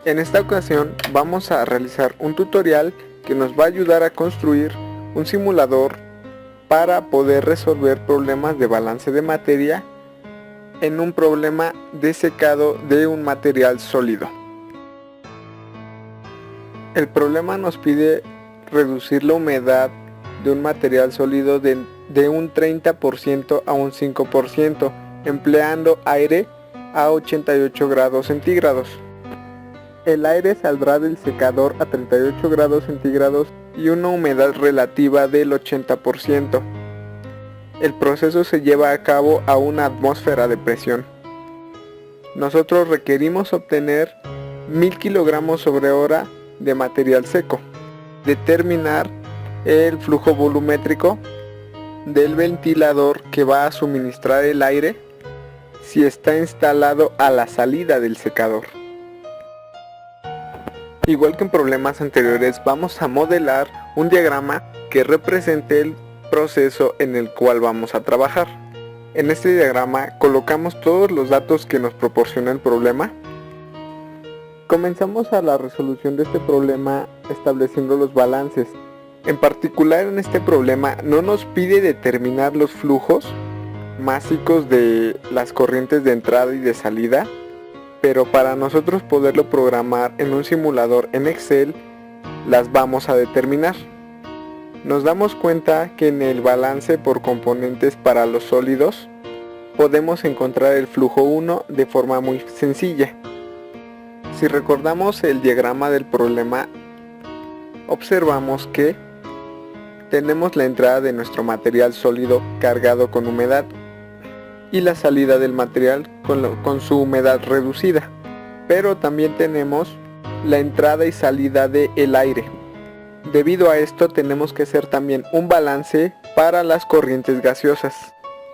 En esta ocasión vamos a realizar un tutorial que nos va a ayudar a construir un simulador para poder resolver problemas de balance de materia en un problema de secado de un material sólido. El problema nos pide reducir la humedad de un material sólido de un 30% a un 5%, empleando aire a 88 grados centígrados. El aire saldrá del secador a 38 grados centígrados y una humedad relativa del 80%. El proceso se lleva a cabo a una atmósfera de presión. Nosotros requerimos obtener 1000 kilogramos sobre hora de material seco. Determinar el flujo volumétrico del ventilador que va a suministrar el aire si está instalado a la salida del secador. Igual que en problemas anteriores, vamos a modelar un diagrama que represente el proceso en el cual vamos a trabajar. En este diagrama colocamos todos los datos que nos proporciona el problema. Comenzamos a la resolución de este problema estableciendo los balances. En particular, en este problema no nos pide determinar los flujos másicos de las corrientes de entrada y de salida, pero para nosotros poderlo programar en un simulador en Excel, las vamos a determinar. Nos damos cuenta que en el balance por componentes para los sólidos podemos encontrar el flujo 1 de forma muy sencilla. Si recordamos el diagrama del problema, observamos que tenemos la entrada de nuestro material sólido cargado con humedad y la salida del material con su humedad reducida, pero también tenemos la entrada y salida del aire. Debido a esto tenemos que hacer también un balance para las corrientes gaseosas,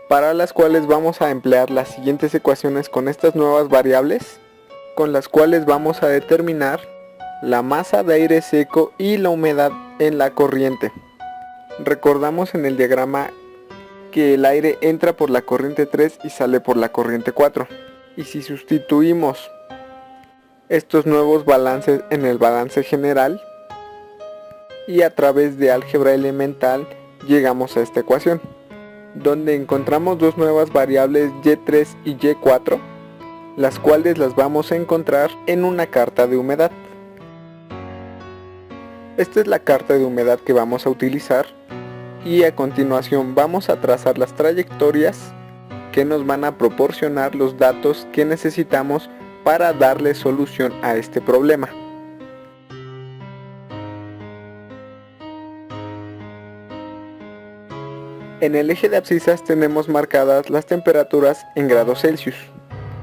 para las cuales vamos a emplear las siguientes ecuaciones con estas nuevas variables, con las cuales vamos a determinar la masa de aire seco y la humedad en la corriente. Recordamos en el diagrama que el aire entra por la corriente 3 y sale por la corriente 4. Y si sustituimos estos nuevos balances en el balance general y a través de álgebra elemental llegamos a esta ecuación, donde encontramos dos nuevas variables y3 y y4, las cuales las vamos a encontrar en una carta de humedad. Esta es la carta de humedad que vamos a utilizar y a continuación vamos a trazar las trayectorias que nos van a proporcionar los datos que necesitamos para darle solución a este problema. En el eje de abscisas tenemos marcadas las temperaturas en grados Celsius.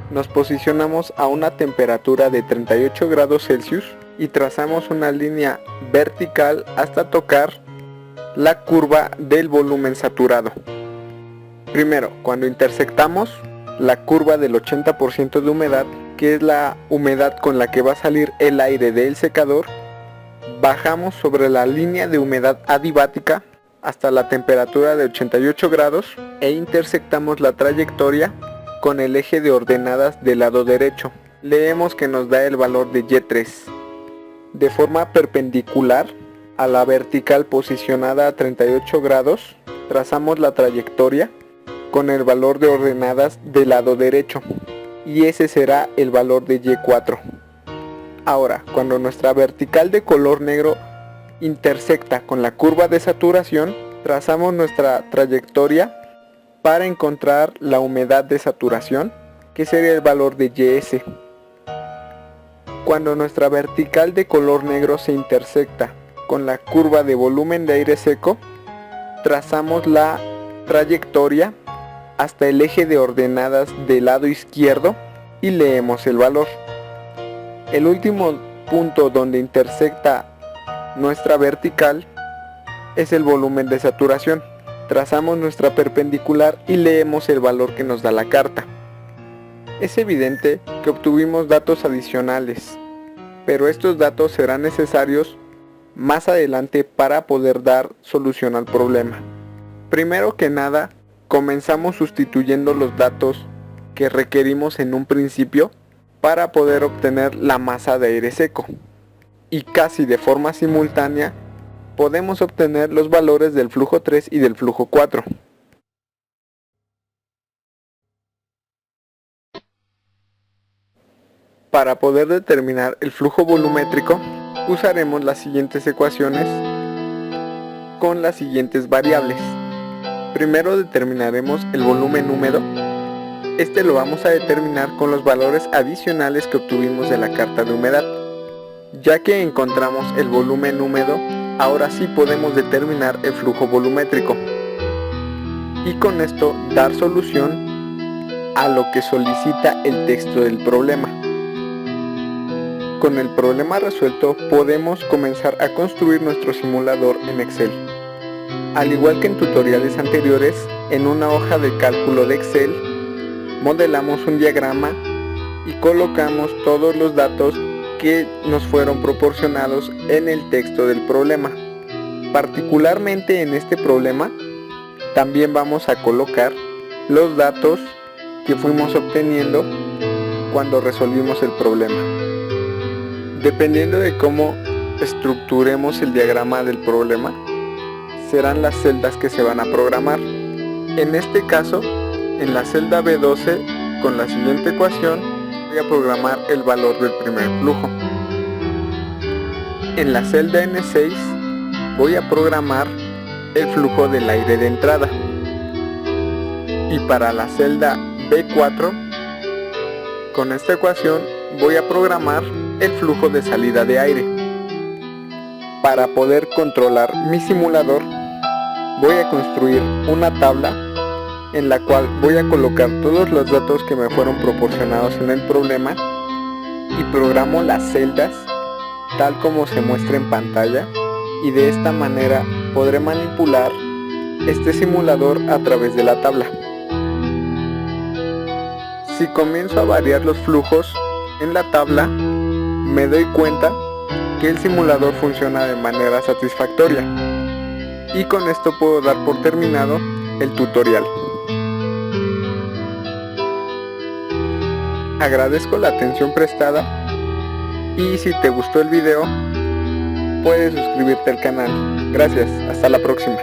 Nos posicionamos a una temperatura de 38 grados Celsius y trazamos una línea vertical hasta tocar la curva del volumen saturado. Primero, cuando intersectamos la curva del 80% de humedad, que es la humedad con la que va a salir el aire del secador, bajamos sobre la línea de humedad adiabática hasta la temperatura de 88 grados e intersectamos la trayectoria con el eje de ordenadas del lado derecho. Leemos que nos da el valor de y3. De forma perpendicular a la vertical posicionada a 38 grados, trazamos la trayectoria con el valor de ordenadas del lado derecho y ese será el valor de y4. Ahora, cuando nuestra vertical de color negro intersecta con la curva de saturación, trazamos nuestra trayectoria para encontrar la humedad de saturación, que sería el valor de ys. Cuando nuestra vertical de color negro se intersecta con la curva de volumen de aire seco, trazamos la trayectoria hasta el eje de ordenadas del lado izquierdo y leemos el valor. El último punto donde intersecta nuestra vertical es el volumen de saturación. Trazamos nuestra perpendicular y leemos el valor que nos da la carta. Es evidente que obtuvimos datos adicionales, pero estos datos serán necesarios más adelante para poder dar solución al problema. Primero que nada, comenzamos sustituyendo los datos que requerimos en un principio para poder obtener la masa de aire seco. Y casi de forma simultánea podemos obtener los valores del flujo 3 y del flujo 4. Para poder determinar el flujo volumétrico, usaremos las siguientes ecuaciones con las siguientes variables. Primero determinaremos el volumen húmedo. Este lo vamos a determinar con los valores adicionales que obtuvimos de la carta de humedad. Ya que encontramos el volumen húmedo, ahora sí podemos determinar el flujo volumétrico. Y con esto dar solución a lo que solicita el texto del problema. Con el problema resuelto podemos comenzar a construir nuestro simulador en Excel. Al igual que en tutoriales anteriores, en una hoja de cálculo de Excel, modelamos un diagrama y colocamos todos los datos que nos fueron proporcionados en el texto del problema. Particularmente en este problema, también vamos a colocar los datos que fuimos obteniendo cuando resolvimos el problema. Dependiendo de cómo estructuremos el diagrama del problema, serán las celdas que se van a programar. En este caso, en la celda B12, con la siguiente ecuación, voy a programar el valor del primer flujo. En la celda N6, voy a programar el flujo del aire de entrada. Y para la celda B4, con esta ecuación, voy a programar el flujo de salida de aire. Para poder controlar mi simulador, voy a construir una tabla en la cual voy a colocar todos los datos que me fueron proporcionados en el problema y programo las celdas tal como se muestra en pantalla, y de esta manera podré manipular este simulador a través de la tabla. Si comienzo a variar los flujos en la tabla, me doy cuenta que el simulador funciona de manera satisfactoria, y con esto puedo dar por terminado el tutorial. Agradezco la atención prestada, y si te gustó el video, puedes suscribirte al canal. Gracias, hasta la próxima.